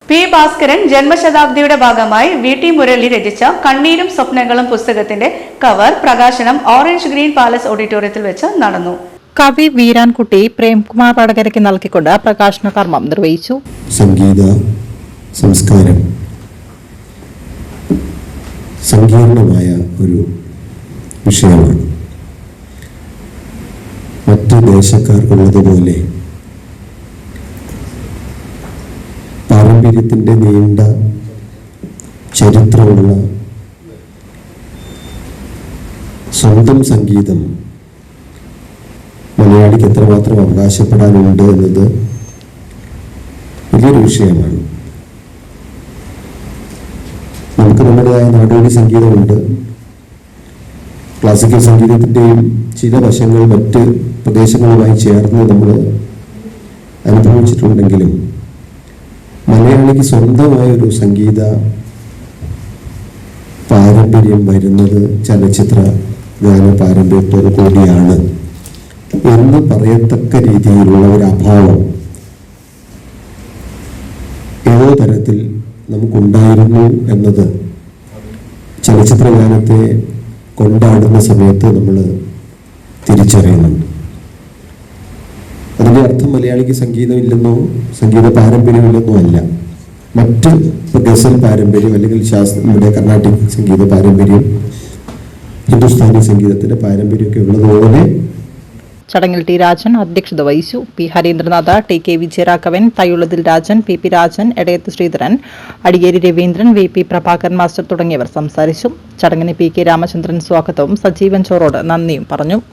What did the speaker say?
P Bhaskaran ജന്മശതാബ്ദിയുടെ ഭാഗമായി വി.ടി. മുരളി രചിച്ച കണ്ണീരും സ്വപ്നങ്ങളും പുസ്തകത്തിന്റെ കവർ പ്രകാശനം ഓറഞ്ച് ഗ്രീൻ പാലസ് ഓഡിറ്റോറിയത്തിൽ വെച്ച് നടന്നു. കവി വീരാൻകുട്ടി പ്രേംകുമാർ വടകരയ്ക്ക് നൽകിക്കൊണ്ട് പ്രകാശന കർമ്മം നിർവഹിച്ചു. സംഗീത സംസ്കാരം സങ്കീർണമായ ഒരു വിഷയമാണ്. മറ്റ് ദേശക്കാർക്കുള്ളതുപോലെ പാരമ്പര്യത്തിൻ്റെ നീണ്ട ചരിത്രമുള്ള സ്വന്തം സംഗീതം മലയാളിക്ക് എത്രമാത്രം അവകാശപ്പെടാനുണ്ട് എന്നത് വലിയൊരു വിഷയമാണ്. നമുക്ക് നമ്മുടേതായ നാടോടി സംഗീതമുണ്ട്. ക്ലാസിക്കൽ സംഗീതത്തിൻ്റെയും ചില വശങ്ങൾ മറ്റ് പ്രദേശങ്ങളുമായി ചേർന്ന് നമ്മൾ അനുഭവിച്ചിട്ടുണ്ടെങ്കിലും മലയാളിക്ക് സ്വന്തമായൊരു സംഗീത പാരമ്പര്യം വരുന്നത് ചലച്ചിത്ര ഗാന പാരമ്പര്യത്തോടു കൂടിയാണ് എന്ന് പറയത്തക്ക രീതിയിലുള്ള ഒരു അഭാവം ഏതോ തരത്തിൽ നമുക്കുണ്ടായിരുന്നു എന്നത് ചലച്ചിത്ര ഗാനത്തെ കൊണ്ടാടുന്ന സമയത്ത് നമ്മൾ തിരിച്ചറിയുന്നുണ്ട്. അതിൻ്റെ അർത്ഥം മലയാളിക്ക് സംഗീതമില്ലെന്നോ സംഗീത പാരമ്പര്യമില്ലെന്നോ അല്ല. മറ്റ് ഗസൽ പാരമ്പര്യം അല്ലെങ്കിൽ നമ്മുടെ കർണാട്ടിക് സംഗീത പാരമ്പര്യം, ഹിന്ദുസ്ഥാനി സംഗീതത്തിന്റെ പാരമ്പര്യമൊക്കെ ഉള്ളതുപോലെ. ചടങ്ങിൽ ടി രാജൻ അധ്യക്ഷത വഹിച്ചു. P Harindranath, T K Vijayaraghavan, Thayyullathil Rajan, P P Rajan, Edayath Sreedharan, Adiyeri Raveendran, V P Prabhakaran master തുടങ്ങിയവർ സംസാരിച്ചു. ചടങ്ങിന് പി കെ രാമചന്ദ്രൻ സ്വാഗതവും സജീവൻ ചോറോട് നന്ദിയും പറഞ്ഞു.